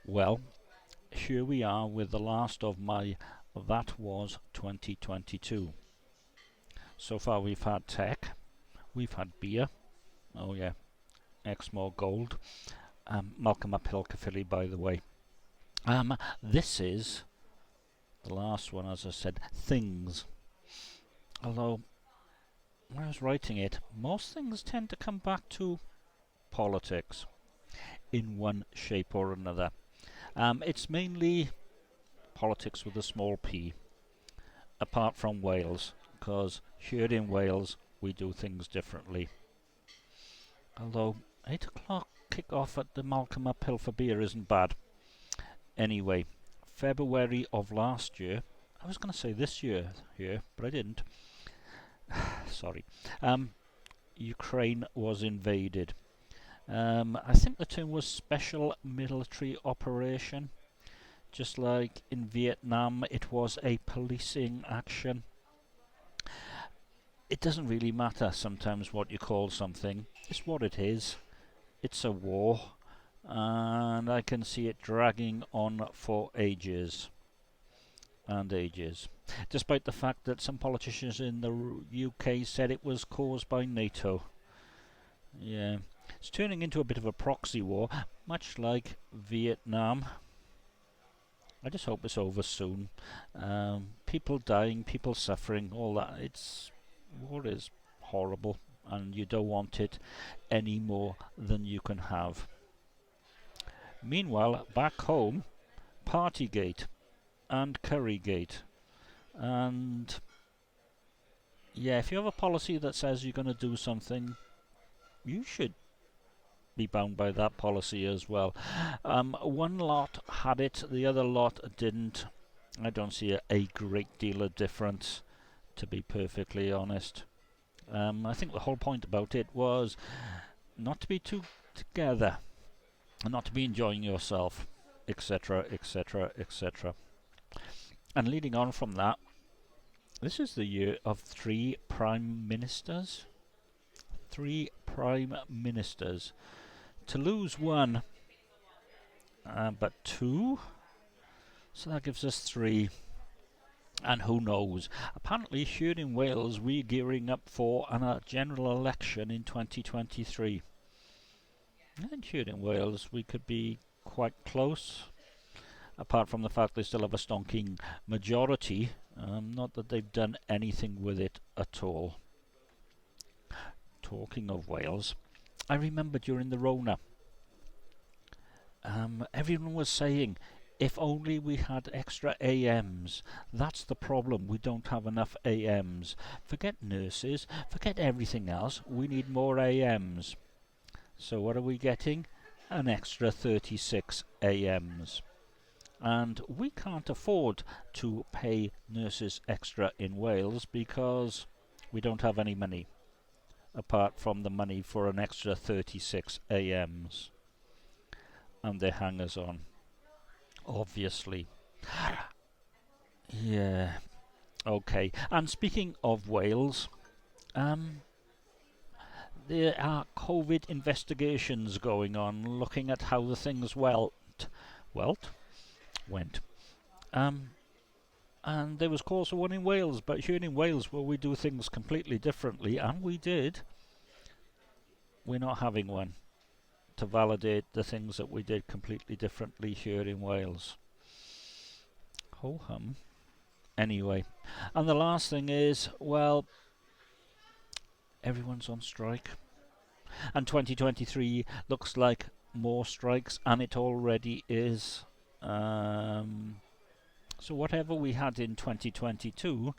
Well, here we are with the last of my That Was 2022. So far we've had tech, we've had beer, oh yeah, Exmoor Gold, Malcolm Uphill Caerphilly by the way. This is the last one, as I said, things. Although, when I was writing it, most things tend to come back to politics in one shape or another. It's mainly politics with a small p, apart from Wales, because here in Wales we do things differently. Although 8 o'clock kick off at the Malcolm Uphill for beer isn't bad. Anyway, February of last year, I was going to say this year here, but I didn't. Sorry. Ukraine was invaded. I think the term was special military operation. Just like in Vietnam, it was a policing action. It doesn't really matter sometimes what you call something. It's what it is. It's a war, and I can see it dragging on for ages and ages. Despite the fact that some politicians in the UK said it was caused by NATO. Yeah, it's turning into a bit of a proxy war, much like Vietnam. I just hope it's over soon. People dying, people suffering, all that. War is horrible, and you don't want it any more than you can have. Meanwhile, back home, Partygate and Currygate. And yeah, if you have a policy that says you're going to do something, you should be bound by that policy as well. One lot had it, the other lot didn't. I don't see a great deal of difference, to be perfectly honest. I think the whole point about it was not to be too together, and not to be enjoying yourself, etc., etc., etc. And leading on from that, this is the year of 3 prime ministers. 3 prime ministers. To lose one, but 2, so that gives us 3. And who knows? Apparently here in Wales we're gearing up for a general election in 2023. And here in Wales we could be quite close, apart from the fact they still have a stonking majority. Not that they've done anything with it at all. Talking of Wales, I remember during the Rona, everyone was saying, if only we had extra AMs. That's the problem, we don't have enough AMs. Forget nurses, forget everything else, we need more AMs. So what are we getting? An extra 36 AMs. And we can't afford to pay nurses extra in Wales because we don't have any money, apart from the money for an extra 36 AMs. And they're hangers on, obviously. Yeah. Okay. And speaking of Wales, there are COVID investigations going on, looking at how the things went. And there was cause for one in Wales, but here in Wales, where we do things completely differently, and we did, we're not having one to validate the things that we did completely differently here in Wales. Ho hum. Anyway, and the last thing is, well, everyone's on strike, and 2023 looks like more strikes, and it already is. So whatever we had in 2022,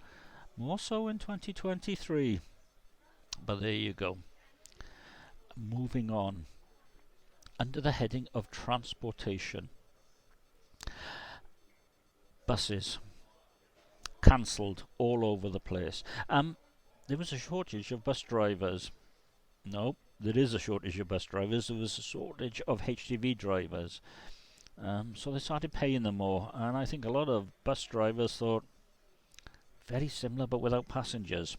more so in 2023. But there you go. Moving on. Under the heading of transportation. Buses. Cancelled all over the place. There was a shortage of bus drivers. No, there is a shortage of bus drivers. There was a shortage of HGV drivers. So they started paying them more, and I think a lot of bus drivers thought, very similar but without passengers.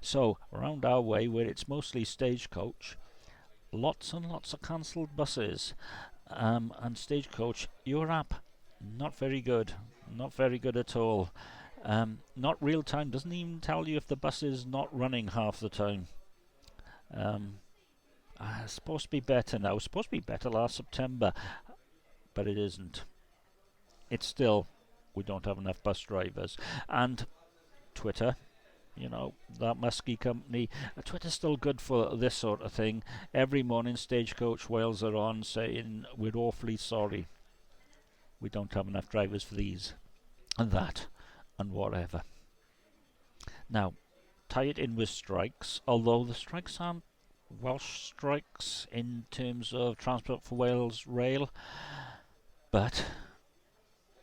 So around our way, where it's mostly stagecoach, lots and lots of cancelled buses. And Stagecoach, your app, not very good. Not very good at all. Not real time, doesn't even tell you if the bus is not running half the time. It's supposed to be better now. It's supposed to be better last September, but it isn't. It's still, we don't have enough bus drivers. And Twitter, that musky company. Twitter's still good for this sort of thing. Every morning Stagecoach Wales are on saying, we're awfully sorry. We don't have enough drivers for these and that and whatever. Now, tie it in with strikes, although the strikes aren't Welsh strikes in terms of Transport for Wales Rail, but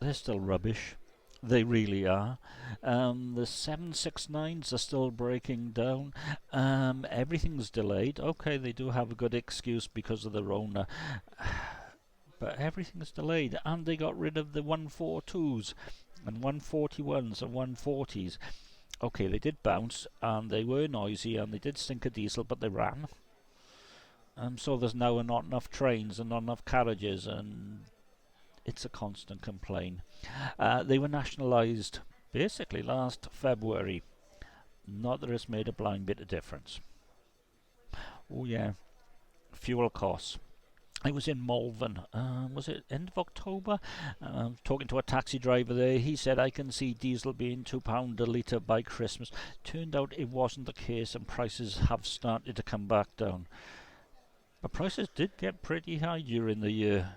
they're still rubbish. They really are. The 769s are still breaking down. Everything's delayed. Okay, they do have a good excuse because of the Rona, but everything's delayed, and they got rid of the 142s and 141s and 140s. Okay, they did bounce, and they were noisy, and they did stink of diesel, but they ran. So there's now not enough trains and not enough carriages, and it's a constant complaint. They were nationalised basically last February. Not that it's made a blind bit of difference. Oh yeah, fuel costs. I was in Malvern, was it end of October? Talking to a taxi driver there. He said, I can see diesel being £2 a litre by Christmas. Turned out it wasn't the case, and prices have started to come back down. But prices did get pretty high during the year.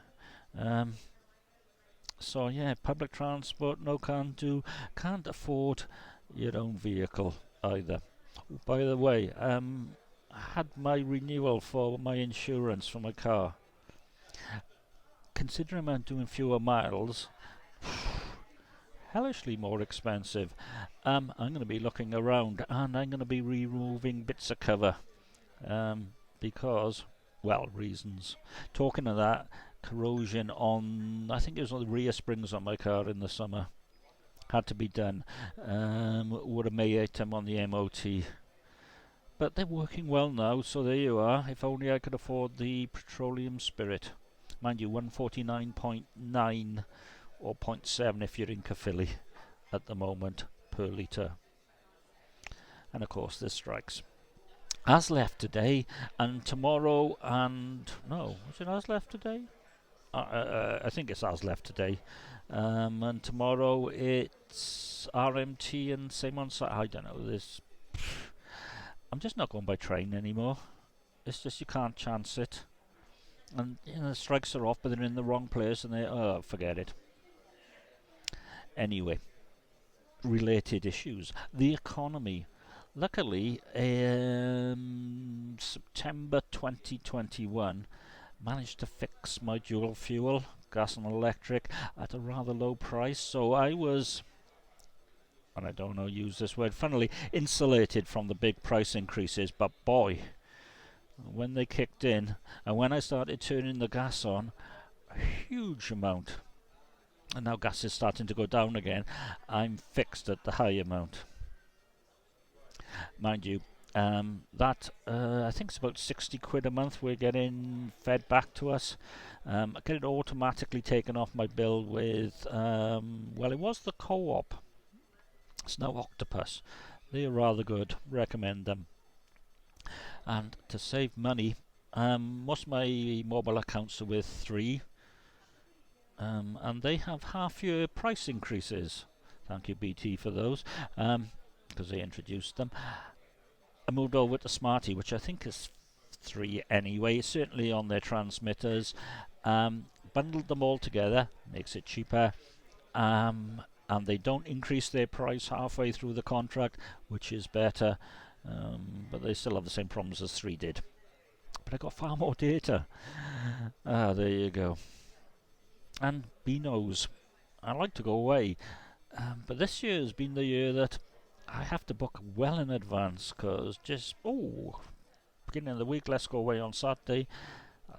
So yeah, public transport, no can't do. Can't afford your own vehicle either. By the way, I had my renewal for my insurance for my car. Considering I'm doing fewer miles, hellishly more expensive. I'm going to be looking around, and I'm going to be removing bits of cover because, well, reasons. Talking of that, corrosion on, I think it was on the rear springs on my car in the summer. Had to be done. Would have made item on the MOT. But they're working well now, so there you are. If only I could afford the petroleum spirit. Mind you, 149.9 or 0.7 if you're in Caerphilly at the moment per litre. And of course there's strikes. As left today and tomorrow, and no, is it as left today? I think it's as left today. And tomorrow it's RMT and same on Saturday. I don't know. I'm just not going by train anymore. It's just you can't chance it. And the strikes are off, but they're in the wrong place, and forget it. Anyway, related issues. The economy. Luckily, September 2021, managed to fix my dual fuel, gas and electric, at a rather low price. So I was, and I don't know use this word funnily, insulated from the big price increases, but boy, when they kicked in, and when I started turning the gas on, a huge amount, and now gas is starting to go down again, I'm fixed at the high amount. Mind you, that I think it's about 60 quid a month we're getting fed back to us. I get it automatically taken off my bill with, well, it was the Co-op. It's now Octopus. They're rather good, recommend them. And to save money, most of my mobile accounts are with Three, and they have half-year price increases. Thank you BT for those, because they introduced them. I moved over to Smarty, which I think is Three anyway, certainly on their transmitters. Bundled them all together, makes it cheaper, and they don't increase their price halfway through the contract, which is better. But they still have the same problems as Three did. But I got far more data. There you go. And Beano's. I like to go away. But this year has been the year that I have to book well in advance, because beginning of the week, let's go away on Saturday.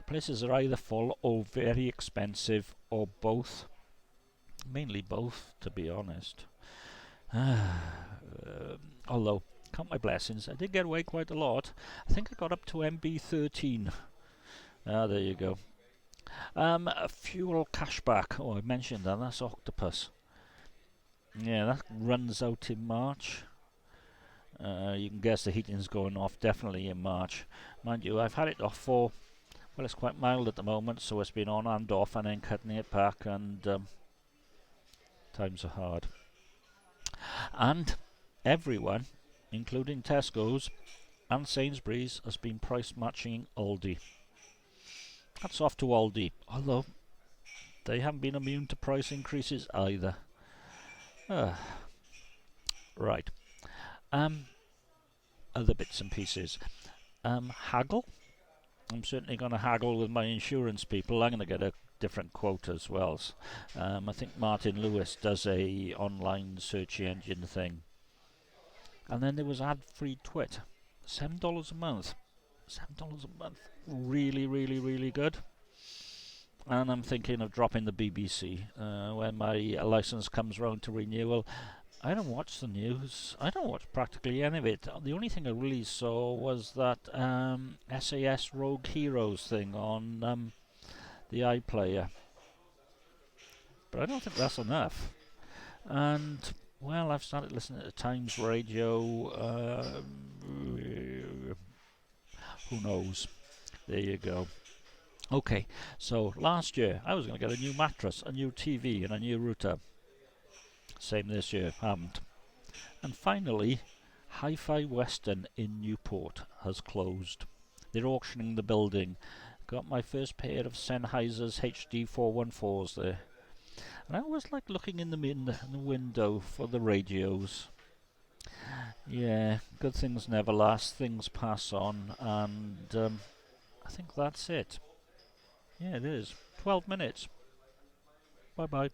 Places are either full or very expensive, or both. Mainly both, to be honest. Although, count my blessings, I did get away quite a lot. I think I got up to MB13. There you go. Fuel cashback. Oh, I mentioned that. That's Octopus. Yeah, that runs out in March. You can guess the heating's going off definitely in March. Mind you, I've had it off for, well, it's quite mild at the moment, so it's been on and off and then cutting it back, and times are hard. And everyone, including Tesco's and Sainsbury's, has been price matching Aldi. That's off to Aldi, although they haven't been immune to price increases either. Right. Other bits and pieces. Haggle. I'm certainly going to haggle with my insurance people. I'm going to get a different quote as well. I think Martin Lewis does a online search engine thing. And then there was ad-free twit. $7 a month. $7 a month. Really, really, really good. And I'm thinking of dropping the BBC when my license comes round to renewal. I don't watch the news. I don't watch practically any of it. The only thing I really saw was that SAS Rogue Heroes thing on the iPlayer. But I don't think that's enough. And, well, I've started listening to Times Radio. Who knows? There you go. Okay, so last year I was going to get a new mattress, a new TV and a new router. Same this year, haven't. And finally, Hi-Fi Western in Newport has closed. They're auctioning the building. Got my first pair of Sennheiser's HD 414s there. And I always like looking in the window for the radios. Yeah, good things never last, things pass on, and I think that's it. Yeah, it is. 12 minutes. Bye bye.